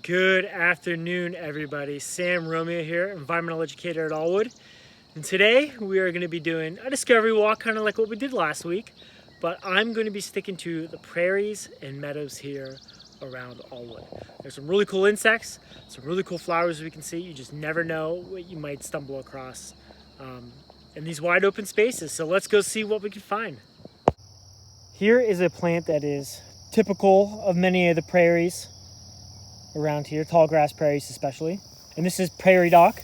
Good afternoon, everybody. Sam Romeo here, environmental educator at Aullwood. And today we are going to be doing a discovery walk, kind of like what we did last week. But I'm going to be sticking to the prairies and meadows here around Aullwood. There's some really cool insects, some really cool flowers we can see. You just never know what you might stumble across in these wide open spaces. So let's go see what we can find. Here is a plant that is typical of many of the prairies around here, tall grass prairies especially. And this is Prairie Dock.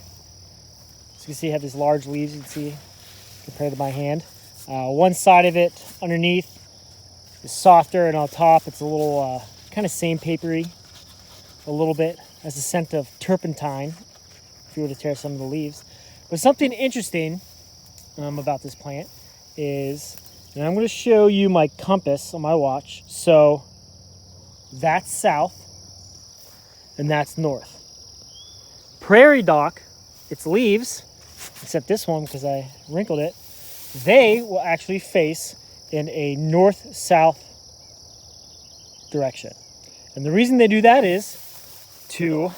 As you can see, I have these large leaves you can see compared to my hand. One side of it underneath is softer, and on top it's a little kind of sandpapery a little bit, has a scent of turpentine if you were to tear some of the leaves. But something interesting about this plant is, and I'm going to show you my compass on my watch. So that's south and that's north. Prairie Dock, its leaves, except this one because I wrinkled it, they will actually face in a north-south direction. And the reason they do that is to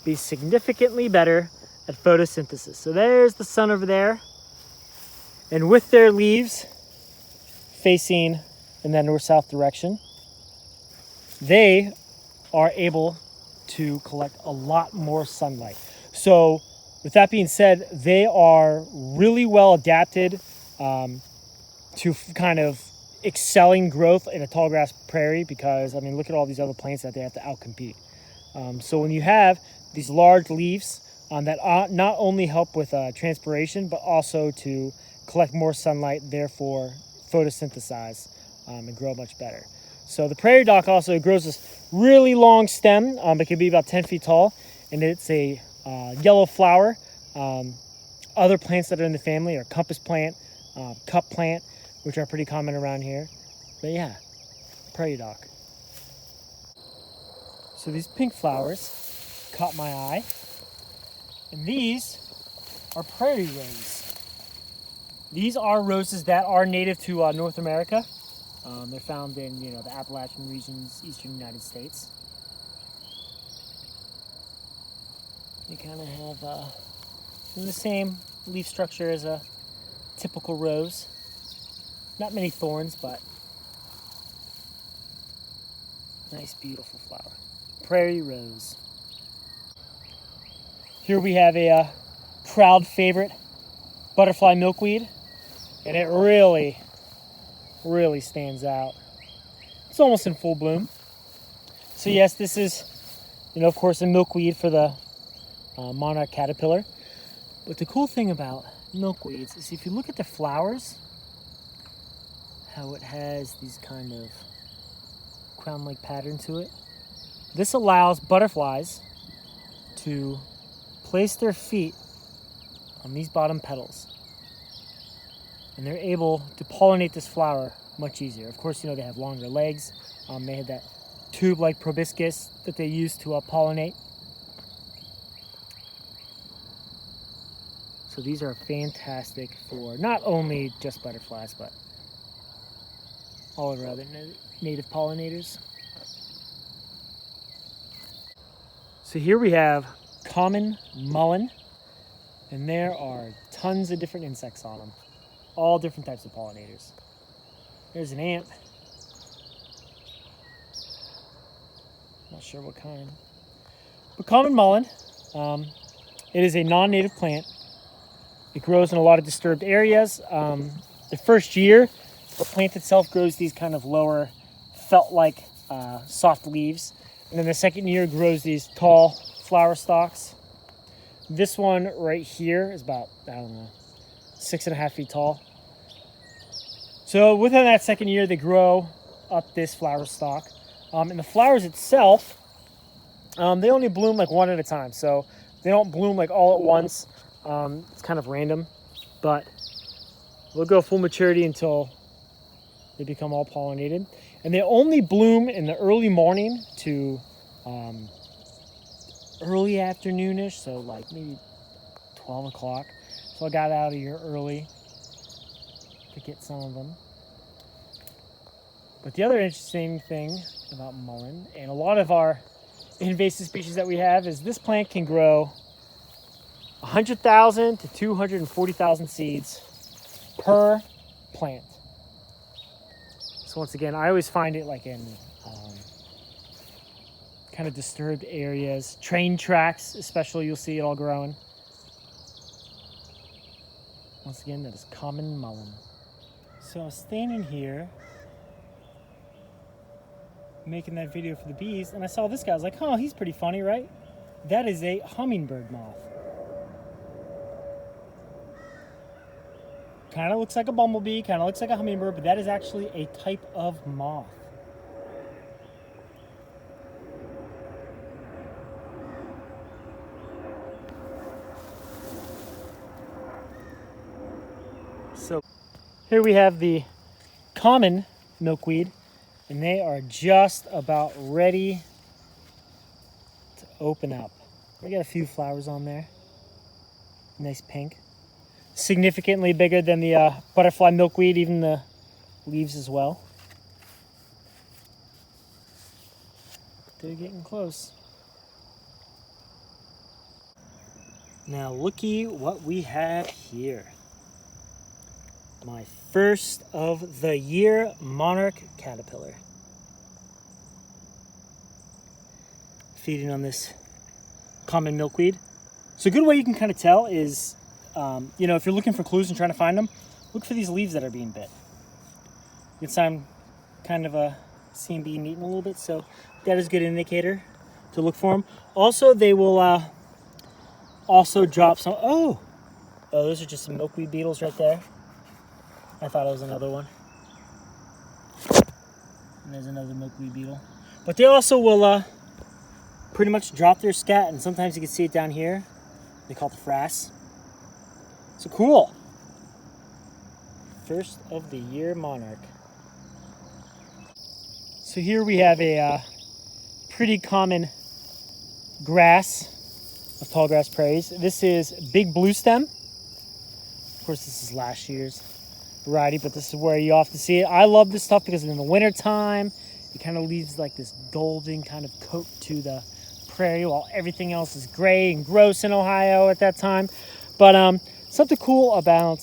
be significantly better at photosynthesis. So there's the sun over there, and with their leaves facing in that north-south direction, they are able to collect a lot more sunlight. So with that being said, they are really well adapted to kind of excelling growth in a tall grass prairie, because I mean, look at all these other plants that they have to outcompete. So when you have these large leaves that not only help with transpiration, but also to collect more sunlight, therefore photosynthesize and grow much better. So the prairie dock also grows this really long stem. It can be about 10 feet tall, and it's a yellow flower. Other plants that are in the family are compass plant, cup plant, which are pretty common around here. But yeah, prairie dock. So these pink flowers caught my eye, and these are prairie rose. These are roses that are native to North America. They're found in, the Appalachian regions, eastern United States. They kind of have the same leaf structure as a typical rose. Not many thorns, but nice, beautiful flower. Prairie rose. Here we have a crowd favorite, butterfly milkweed, and it really stands out. It's almost in full bloom. So yes, this is, of course, a milkweed for the Monarch Caterpillar. But the cool thing about milkweeds is if you look at the flowers, how it has these kind of crown-like pattern to it. This allows butterflies to place their feet on these bottom petals, and they're able to pollinate this flower much easier. Of course, they have longer legs. They have that tube-like proboscis that they use to pollinate. So these are fantastic for not only just butterflies, but all of our other native pollinators. So here we have common mullein, and there are tons of different insects on them. All different types of pollinators. There's an ant. Not sure what kind. But common mullein, it is a non-native plant. It grows in a lot of disturbed areas. The first year, the plant itself grows these kind of lower, felt-like soft leaves. And then the second year grows these tall flower stalks. This one right here is about, 6.5 feet tall. So within that second year, they grow up this flower stalk. And the flowers itself, they only bloom like one at a time. So they don't bloom like all at once. It's kind of random, but they'll go full maturity until they become all pollinated. And they only bloom in the early morning to early afternoonish, so like maybe 12 o'clock. So I got out of here early to get some of them. But the other interesting thing about mullein, and a lot of our invasive species that we have is this plant can grow 100,000 to 240,000 seeds per plant. So once again, I always find it like in kind of disturbed areas, train tracks especially, you'll see it all growing. Once again, that is common mullein. So I was standing here making that video for the bees, and I saw this guy. I was like, oh, he's pretty funny, right? That is a hummingbird moth. Kind of looks like a bumblebee, kind of looks like a hummingbird, but that is actually a type of moth. So here we have the common milkweed, and they are just about ready to open up. We got a few flowers on there. Nice pink. Significantly bigger than the butterfly milkweed, even the leaves as well. They're getting close. Now looky what we have here. My first of the year Monarch Caterpillar. Feeding on this common milkweed. So a good way you can kind of tell is, you know, if you're looking for clues and trying to find them, look for these leaves that are being bit. You can see I'm kind of see them being eaten a little bit, so that is a good indicator to look for them. Also, they will also drop some, oh, those are just some milkweed beetles right there. I thought it was another one. And there's another milkweed beetle. But they also will pretty much drop their scat, and sometimes you can see it down here. They call it the frass. So cool. First of the year monarch. So here we have a pretty common grass of tall grass prairies. This is big blue stem. Of course, this is last year's variety, but this is where you often see it. I love this stuff because in the winter time, it kind of leaves like this golden kind of coat to the prairie while everything else is gray and gross in Ohio at that time. But something cool about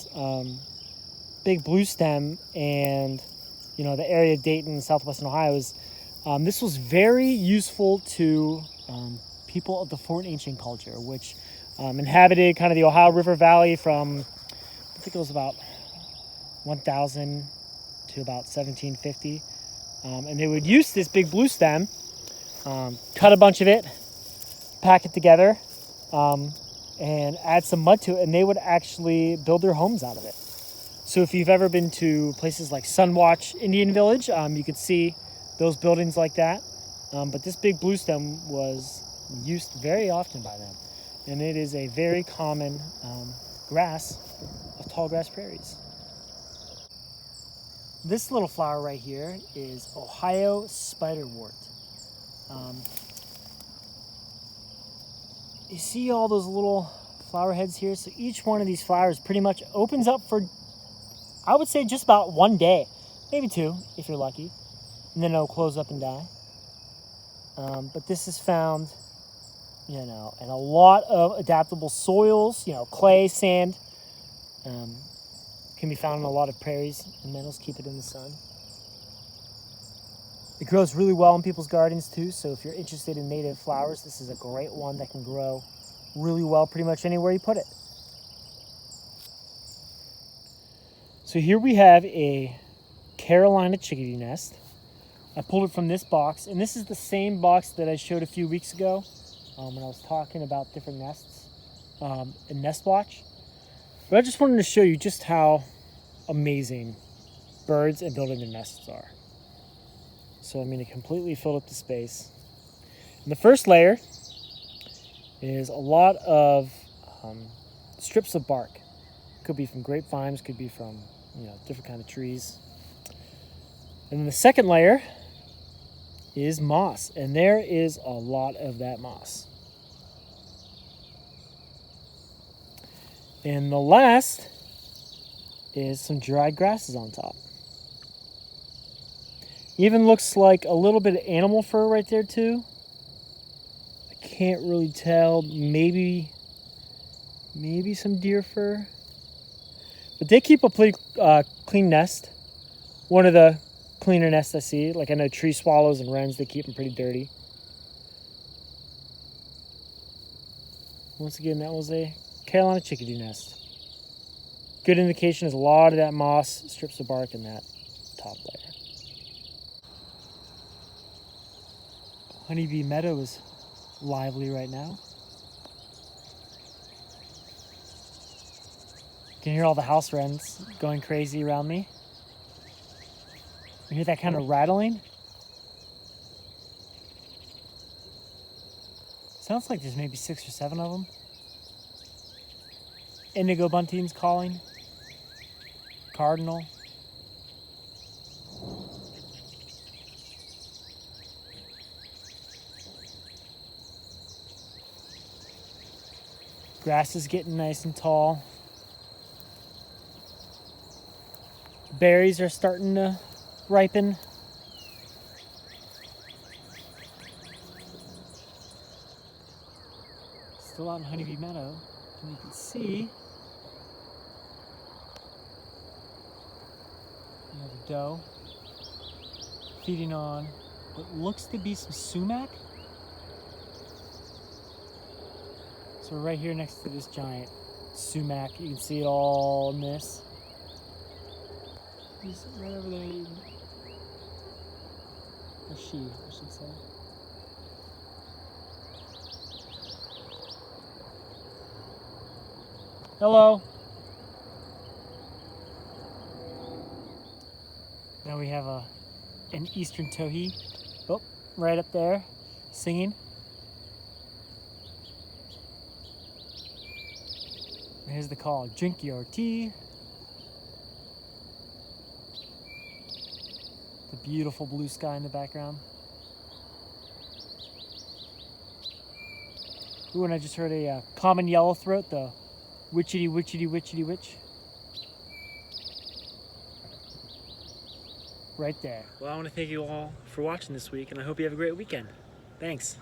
big blue stem and, you know, the area of Dayton, southwestern Ohio is this was very useful to people of the Fort Ancient culture, which inhabited kind of the Ohio River Valley from, I think it was about 1000 to about 1750. And they would use this big blue stem, cut a bunch of it, pack it together, and add some mud to it, and they would actually build their homes out of it. So if you've ever been to places like Sunwatch Indian Village, you could see those buildings like that. But this big blue stem was used very often by them. And it is a very common grass of tall grass prairies. This little flower right here is Ohio Spiderwort. You see all those little flower heads here? So each one of these flowers pretty much opens up for, I would say, just about one day, maybe two if you're lucky, and then it'll close up and die. But this is found, you know, in a lot of adaptable soils, you know, clay, sand. Can be found in a lot of prairies and meadows. Keep it in the sun. It grows really well in people's gardens too, so if you're interested in native flowers, this is a great one that can grow really well pretty much anywhere you put it. So here we have a Carolina chickadee nest. I pulled it from this box, and this is the same box that I showed a few weeks ago when I was talking about different nests in Nest Watch. But I just wanted to show you just how amazing birds and building their nests are. So I'm going to completely fill up the space. And the first layer is a lot of strips of bark. Could be from grapevines, could be from, you know, different kind of trees. And then the second layer is moss, and there is a lot of that moss. And the last is some dried grasses on top. Even looks like a little bit of animal fur right there too. Can't really tell. Maybe some deer fur. But they keep a pretty clean nest. One of the cleaner nests I see. Like I know tree swallows and wrens, they keep them pretty dirty. Once again, that was a Carolina chickadee nest. Good indication is a lot of that moss, strips of bark in that top layer. Honeybee Meadow is lively right now. You can hear all the house wrens going crazy around me. You hear that kind of rattling? Sounds like there's maybe 6 or 7 of them. Indigo buntings calling. Cardinal. Grass is getting nice and tall. Berries are starting to ripen. Still out in Honeybee Meadow, and you can see the doe feeding on what looks to be some sumac. So we're right here next to this giant sumac. You can see it all in this. He's right over there eating. Or she, I should say. Hello. Now we have an eastern Tohi. Oh, right up there, singing. Here's the call, drink your tea. The beautiful blue sky in the background. Ooh, and I just heard a common yellowthroat, the witchity witchity witchity witch. Right there. Well, I want to thank you all for watching this week, and I hope you have a great weekend. Thanks.